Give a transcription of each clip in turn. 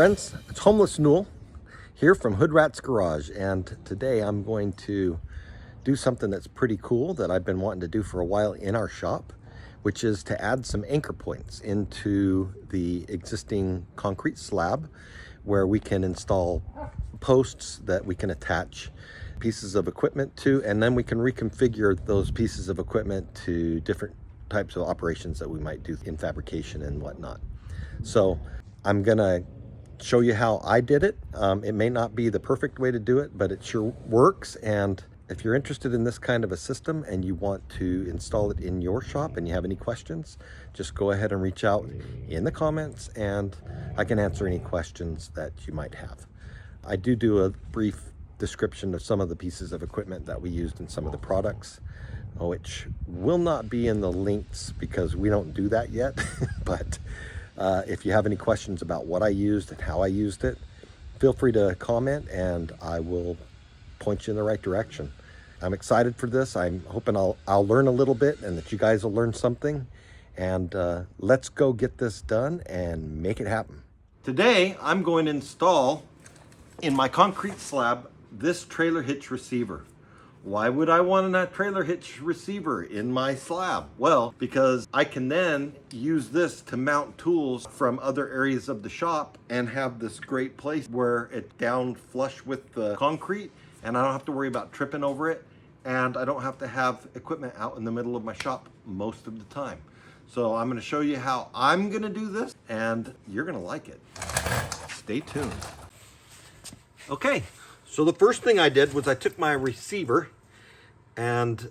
friends, it's Homeless Newel here from Hood Rat's Garage, and today I'm going to do something that's pretty cool that I've been wanting to do for a while in our shop, which is to add some anchor points into the existing concrete slab where we can install posts that we can attach pieces of equipment to, and then we can reconfigure those pieces of equipment to different types of operations that we might do in fabrication and whatnot. So I'm gonna show you how I did it. It may not be the perfect way to do it, but it sure works. And if you're interested in this kind of a system and you want to install it in your shop and you have any questions, just go ahead and reach out in the comments and I can answer any questions that you might have. I do a brief description of some of the pieces of equipment that we used in some of the products, which will not be in the links because we don't do that yet. But if you have any questions about what I used and how I used it, feel free to comment and I will point you in the right direction. I'm excited for this. I'm hoping I'll learn a little bit and that you guys will learn something. And let's go get this done and make it happen. Today, I'm going to install in my concrete slab this trailer hitch receiver. Why would I want a trailer hitch receiver in my slab? Well, because I can then use this to mount tools from other areas of the shop and have this great place where it's down flush with the concrete and I don't have to worry about tripping over it, and I don't have to have equipment out in the middle of my shop most of the time. So I'm going to show you how I'm going to do this and you're going to like it. Stay tuned. Okay. So the first thing I did was I took my receiver and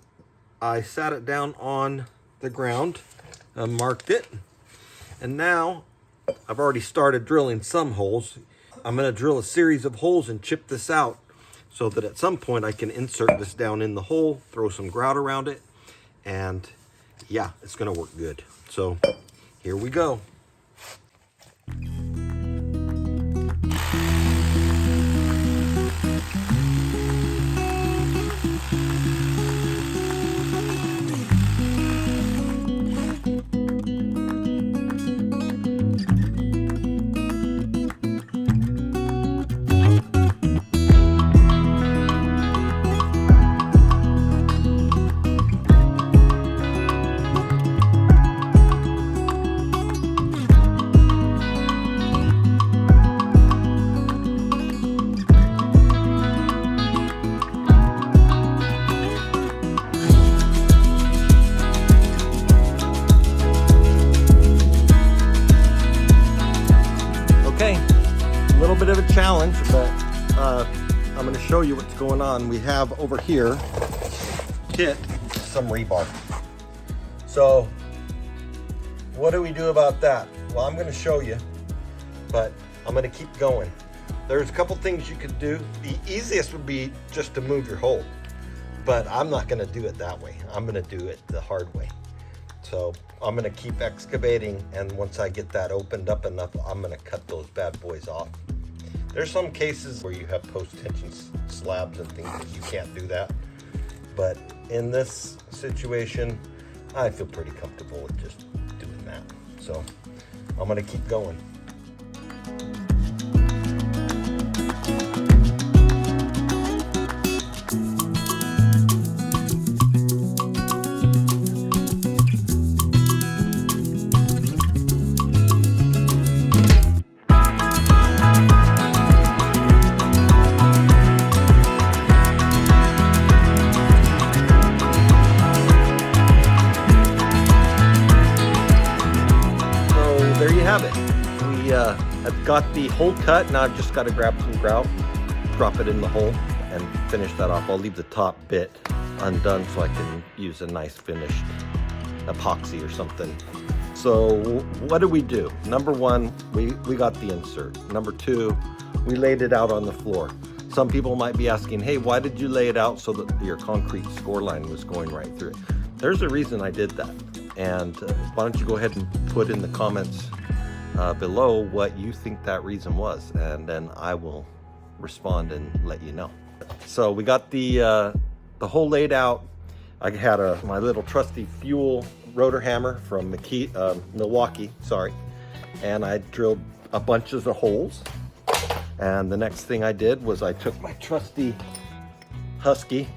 I sat it down on the ground, marked it, and now I've already started drilling some holes. I'm going to drill a series of holes and chip this out so that at some point I can insert this down in the hole, throw some grout around it, and yeah, it's going to work good. So here we go. A little bit of a challenge, but I'm going to show you what's going on. We have over here hit some rebar. So what do we do about that? Well, I'm going to show you, but I'm going to keep going. There's a couple things you could do. The easiest would be just to move your hole, but I'm not going to do it that way. I'm going to do it the hard way. So I'm going to keep excavating, and once I get that opened up enough, I'm going to cut those bad boys off. There's some cases where you have post-tension slabs and things that you can't do that. But in this situation, I feel pretty comfortable with just doing that. So I'm going to keep going. Have it. We have got the hole cut. Now I've just got to grab some grout, drop it in the hole, and finish that off. I'll leave the top bit undone so I can use a nice finished epoxy or something. So what do we do? Number one, we got the insert. Number two, we laid it out on the floor. Some people might be asking, hey, why did you lay it out so that your concrete score line was going right through it? There's a reason I did that. And why don't you go ahead and put in the comments below what you think that reason was, and then I will respond and let you know. So we got the hole laid out. I had my little trusty fuel rotor hammer from Milwaukee, and I drilled a bunch of the holes And the next thing I did was I took my trusty Husky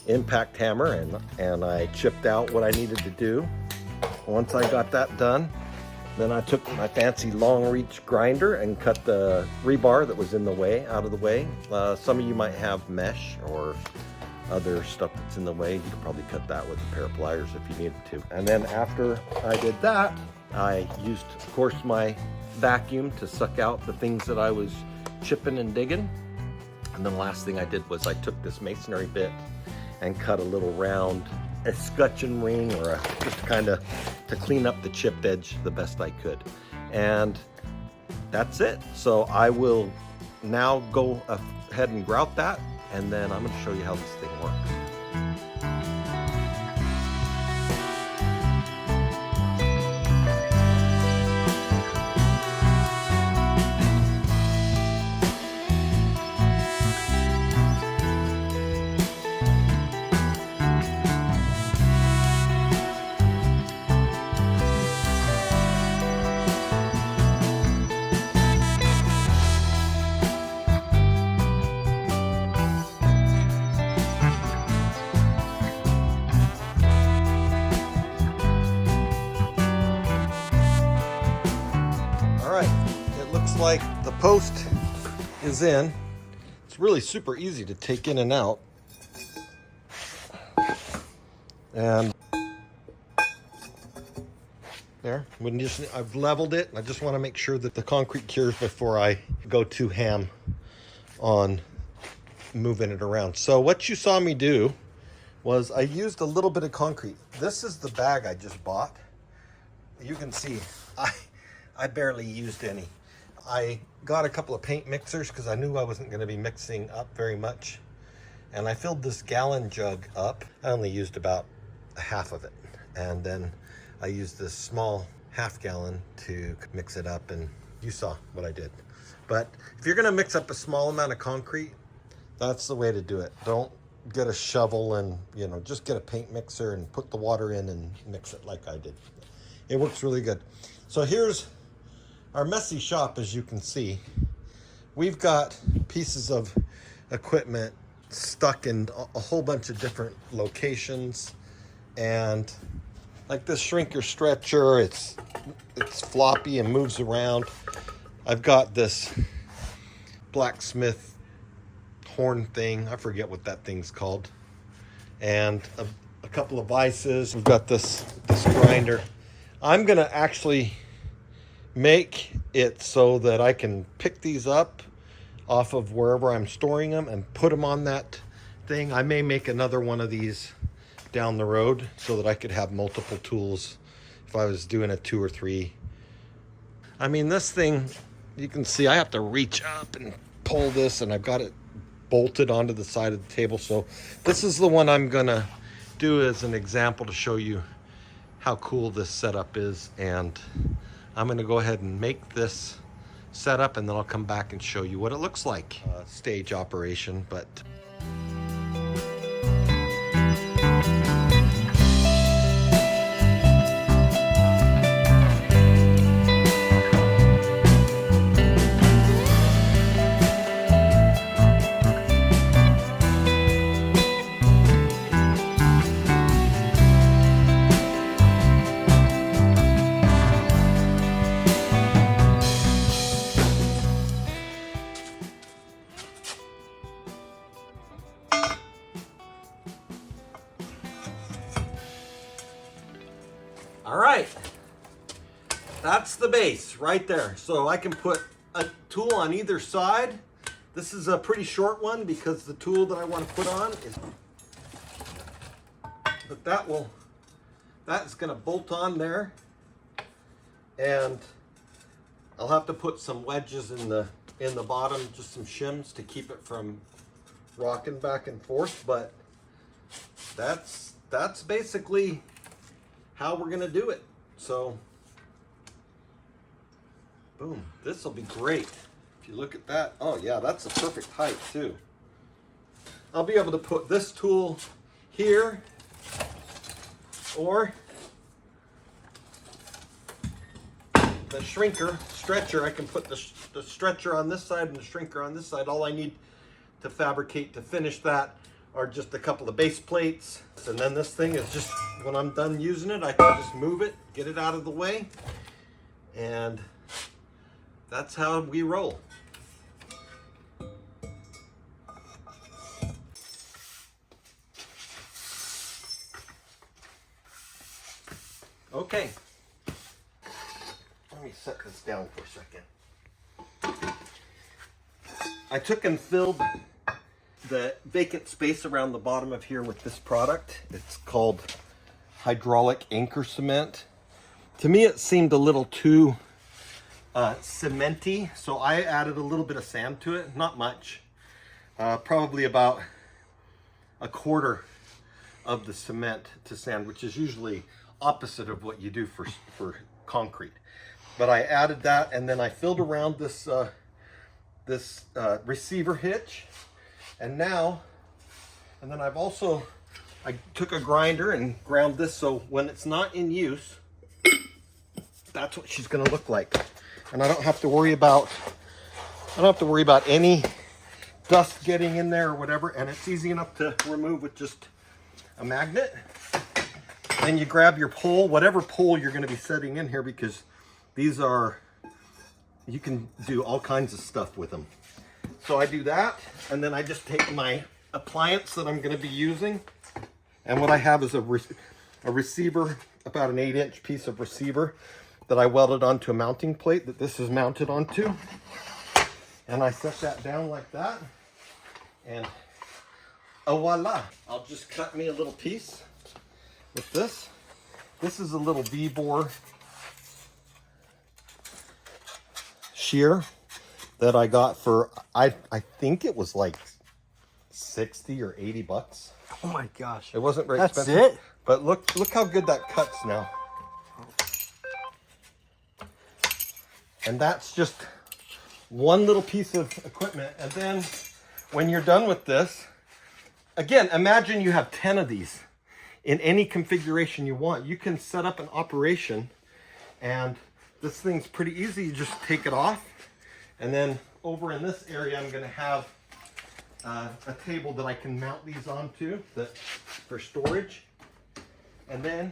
impact hammer and I chipped out what I needed to do. Once I got that done, then I took my fancy long reach grinder and cut the rebar that was in the way out of the way. Some of you might have mesh or other stuff that's in the way. You could probably cut that with a pair of pliers if you needed to. And then after I did that, I used, of course, my vacuum to suck out the things that I was chipping and digging. And then the last thing I did was I took this masonry bit and cut a little round escutcheon ring, or just kind of to clean up the chipped edge the best I could. And that's it. So I will now go ahead and grout that, and then I'm going to show you how this thing works. Like the post is in. It's really super easy to take in and out. And there, I've leveled it. I just want to make sure that the concrete cures before I go too ham on moving it around. So what you saw me do was I used a little bit of concrete. This is the bag I just bought. You can see I barely used any. I got a couple of paint mixers because I knew I wasn't going to be mixing up very much. And I filled this gallon jug up. I only used about half of it. And then I used this small half gallon to mix it up, and you saw what I did. But if you're going to mix up a small amount of concrete, that's the way to do it. Don't get a shovel and, just get a paint mixer and put the water in and mix it like I did. It works really good. So here's our messy shop. As you can see, we've got pieces of equipment stuck in a whole bunch of different locations, and like this shrinker stretcher, it's floppy and moves around. I've got this blacksmith horn thing, I forget what that thing's called, and a couple of vices. We've got this grinder. I'm gonna actually make it so that I can pick these up off of wherever I'm storing them and put them on that thing. I may make another one of these down the road so that I could have multiple tools if I was doing a 2 or 3. I mean, this thing, you can see I have to reach up and pull this, and I've got it bolted onto the side of the table. So this is the one I'm gonna do as an example to show you how cool this setup is. And I'm going to go ahead and make this setup, and then I'll come back and show you what it looks like. Stage operation, but all right, that's the base right there. So I can put a tool on either side. This is a pretty short one because the tool that I want to put on is, but that's going to bolt on there, and I'll have to put some wedges in the bottom, just some shims to keep it from rocking back and forth. But that's basically how we're gonna do it. So boom, this will be great. If you look at that, oh yeah, that's the perfect height too. I'll be able to put this tool here, or the shrinker stretcher, I can put the stretcher on this side and the shrinker on this side. All I need to fabricate to finish that are just a couple of base plates. And then this thing is just, when I'm done using it, I can just move it, get it out of the way. And that's how we roll. Okay. Let me set this down for a second. I took and filled the vacant space around the bottom of here with this product. It's called hydraulic anchor cement. To me, it seemed a little too cementy, so I added a little bit of sand to it. Not much, probably about a quarter of the cement to sand, which is usually opposite of what you do for concrete. But I added that, and then I filled around this receiver hitch, and then I took a grinder and ground this, so when it's not in use, that's what she's going to look like. And I don't have to worry about any dust getting in there or whatever, and it's easy enough to remove with just a magnet. Then you grab your pole, whatever pole you're going to be setting in here, because these are, you can do all kinds of stuff with them. So I do that, and then I just take my appliance that I'm going to be using, and what I have is a receiver, about an 8-inch piece of receiver that I welded onto a mounting plate that this is mounted onto. And I set that down like that, and voila. I'll just cut me a little piece with this. This is a little V-bore shear that I got for, I think it was like 60 or 80 bucks. Oh my gosh. It wasn't very expensive. That's it? But look how good that cuts now. And that's just one little piece of equipment. And then when you're done with this, again, imagine you have 10 of these in any configuration you want. You can set up an operation, and this thing's pretty easy. You just take it off, and then over in this area, I'm going to have a table that I can mount these onto for storage. And then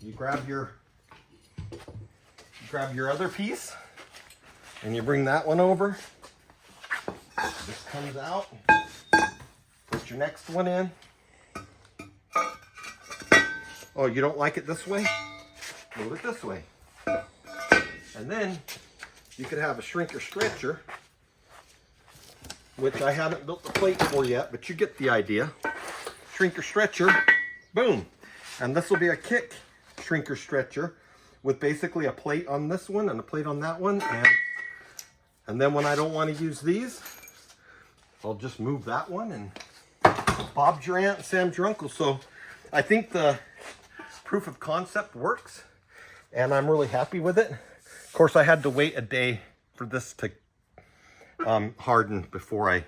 you grab your other piece, and you bring that one over. This comes out. Put your next one in. Oh, you don't like it this way? Move it this way. And then you could have a shrinker stretcher, which I haven't built the plate for yet, but you get the idea. Shrinker stretcher, boom. And this will be a kick shrinker stretcher with basically a plate on this one and a plate on that one. And then when I don't want to use these, I'll just move that one, and Bob's your aunt, Sam's your uncle. So I think the proof of concept works, and I'm really happy with it. Of course, I had to wait a day for this to harden before I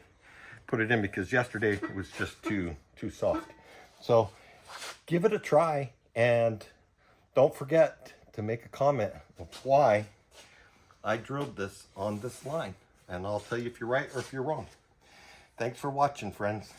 put it in, because yesterday it was just too soft. So give it a try, and don't forget to make a comment of why I drilled this on this line, and I'll tell you if you're right or if you're wrong. Thanks for watching, friends.